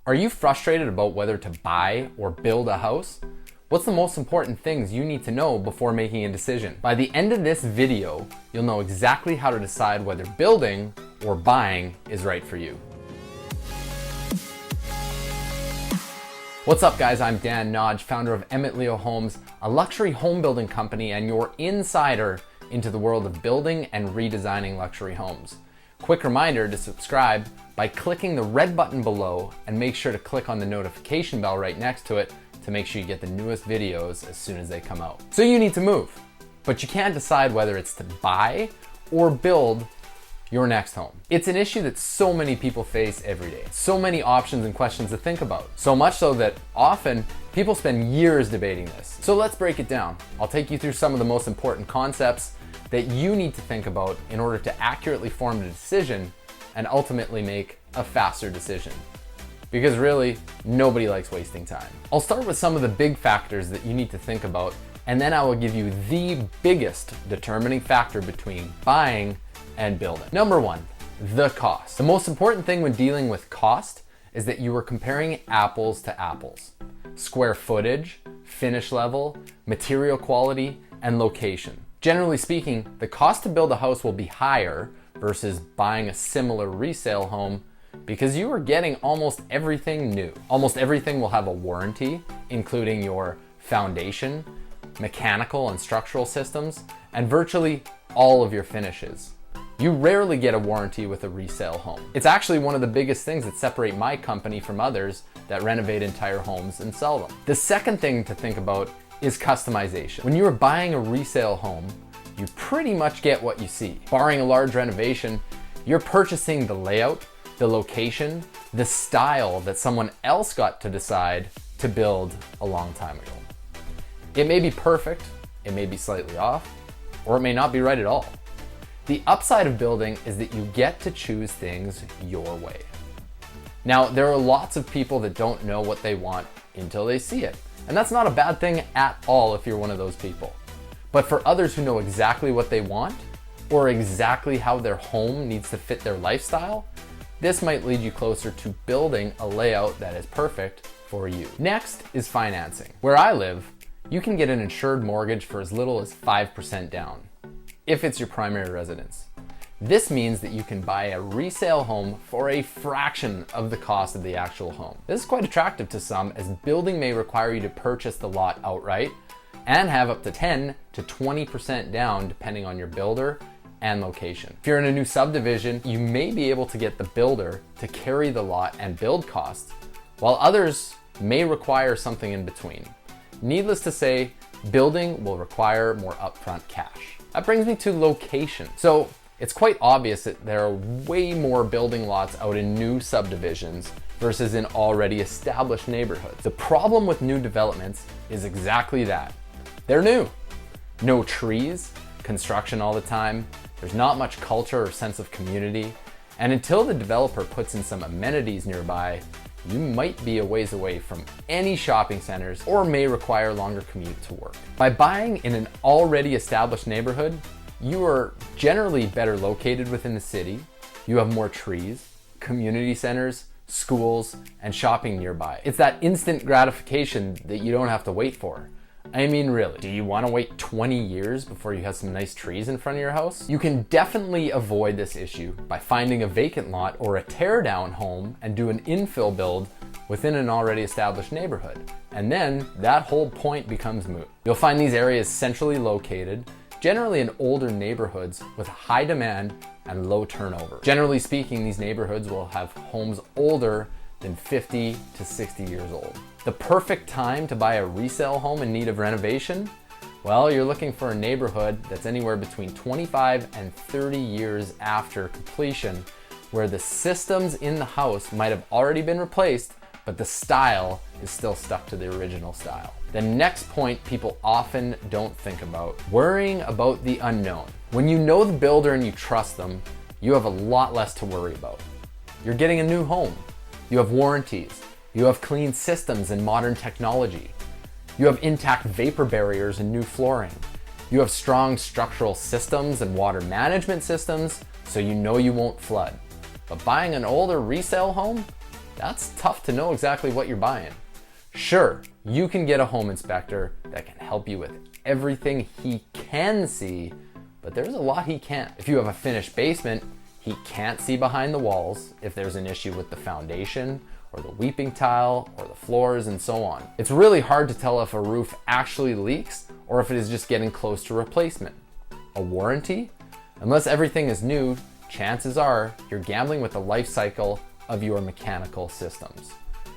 Are you frustrated about whether to buy or build a house? What's the most important things you need to know before making a decision? By the end of this video, you'll know exactly how to decide whether building or buying is right for you. What's up guys, I'm Dan Nodge, founder of Emmett Leo Homes, a luxury home building company and your insider into the world of building and redesigning luxury homes. Quick reminder to subscribe by clicking the red button below and make sure to click on the notification bell right next to it to make sure you get the newest videos as soon as they come out. So you need to move, but you can't decide whether it's to buy or build your next home. It's an issue that so many people face every day. So many options and questions to think about. So much so that often people spend years debating this. So let's break it down. I'll take you through some of the most important concepts that you need to think about in order to accurately form a decision and ultimately make a faster decision. Because really, nobody likes wasting time. I'll start with some of the big factors that you need to think about, and then I will give you the biggest determining factor between buying and building. Number one, the cost. The most important thing when dealing with cost is that you are comparing apples to apples. Square footage, finish level, material quality, and location. Generally speaking, the cost to build a house will be higher versus buying a similar resale home because you are getting almost everything new. Almost everything will have a warranty, including your foundation, mechanical and structural systems, and virtually all of your finishes. You rarely get a warranty with a resale home. It's actually one of the biggest things that separate my company from others that renovate entire homes and sell them. The second thing to think about is customization. When you are buying a resale home, you pretty much get what you see. Barring a large renovation, you're purchasing the layout, the location, the style that someone else got to decide to build a long time ago. It may be perfect, it may be slightly off, or it may not be right at all. The upside of building is that you get to choose things your way. Now, there are lots of people that don't know what they want until they see it. And that's not a bad thing at all if you're one of those people. But for others who know exactly what they want, or exactly how their home needs to fit their lifestyle, this might lead you closer to building a layout that is perfect for you. Next is financing. Where I live, you can get an insured mortgage for as little as 5% down, if it's your primary residence. This means that you can buy a resale home for a fraction of the cost of the actual home. This is quite attractive to some, as building may require you to purchase the lot outright and have up to 10 to 20% down depending on your builder and location. If you're in a new subdivision, you may be able to get the builder to carry the lot and build costs, while others may require something in between. Needless to say, building will require more upfront cash. That brings me to location. So it's quite obvious that there are way more building lots out in new subdivisions versus in already established neighborhoods. The problem with new developments is exactly that. They're new. No trees, construction all the time, there's not much culture or sense of community, and until the developer puts in some amenities nearby, you might be a ways away from any shopping centers or may require longer commute to work. By buying in an already established neighborhood, you are generally better located within the city, you have more trees, community centers, schools, and shopping nearby. It's that instant gratification that you don't have to wait for. I mean, really, do you want to wait 20 years before you have some nice trees in front of your house? You can definitely avoid this issue by finding a vacant lot or a tear down home and do an infill build within an already established neighborhood. And then that whole point becomes moot. You'll find these areas centrally located, generally in older neighborhoods with high demand and low turnover. Generally speaking, these neighborhoods will have homes older than 50 to 60 years old. The perfect time to buy a resale home in need of renovation? Well, you're looking for a neighborhood that's anywhere between 25 and 30 years after completion, where the systems in the house might have already been replaced, but the style is still stuck to the original style. The next point people often don't think about, worrying about the unknown. When you know the builder and you trust them, you have a lot less to worry about. You're getting a new home. You have warranties. You have clean systems and modern technology. You have intact vapor barriers and new flooring. You have strong structural systems and water management systems, so you know you won't flood. But buying an older resale home, that's tough to know exactly what you're buying. Sure, you can get a home inspector that can help you with everything he can see, but there's a lot he can't. If you have a finished basement, he can't see behind the walls if there's an issue with the foundation or the weeping tile or the floors and so on. It's really hard to tell if a roof actually leaks or if it is just getting close to replacement. A warranty? Unless everything is new, chances are you're gambling with the life cycle of your mechanical systems.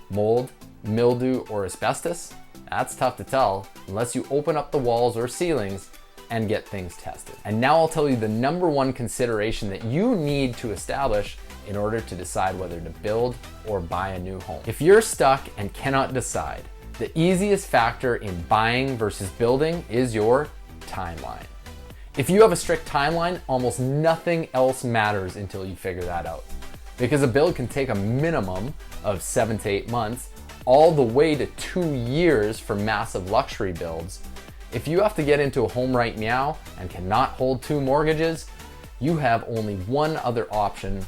Mold, mildew, or asbestos? That's tough to tell unless you open up the walls or ceilings and get things tested. And now I'll tell you the number one consideration that you need to establish in order to decide whether to build or buy a new home. If you're stuck and cannot decide, the easiest factor in buying versus building is your timeline. If you have a strict timeline, almost nothing else matters until you figure that out. Because a build can take a minimum of 7 to 8 months, all the way to 2 years for massive luxury builds. If you have to get into a home right now and cannot hold 2 mortgages, you have only one other option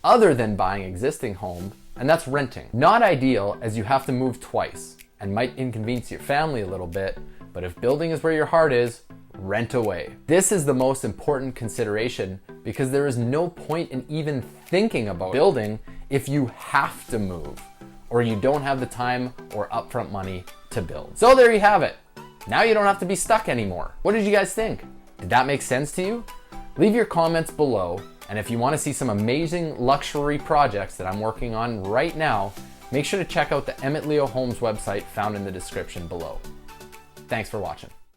other than buying existing home, and that's renting. Not ideal, as you have to move twice and might inconvenience your family a little bit, but if building is where your heart is, rent away. This is the most important consideration because there is no point in even thinking about building if you have to move or you don't have the time or upfront money to build. So there you have it. Now you don't have to be stuck anymore. What did you guys think? Did that make sense to you? Leave your comments below, and if you want to see some amazing luxury projects that I'm working on right now, make sure to check out the Emmett Leo Homes website found in the description below. Thanks for watching.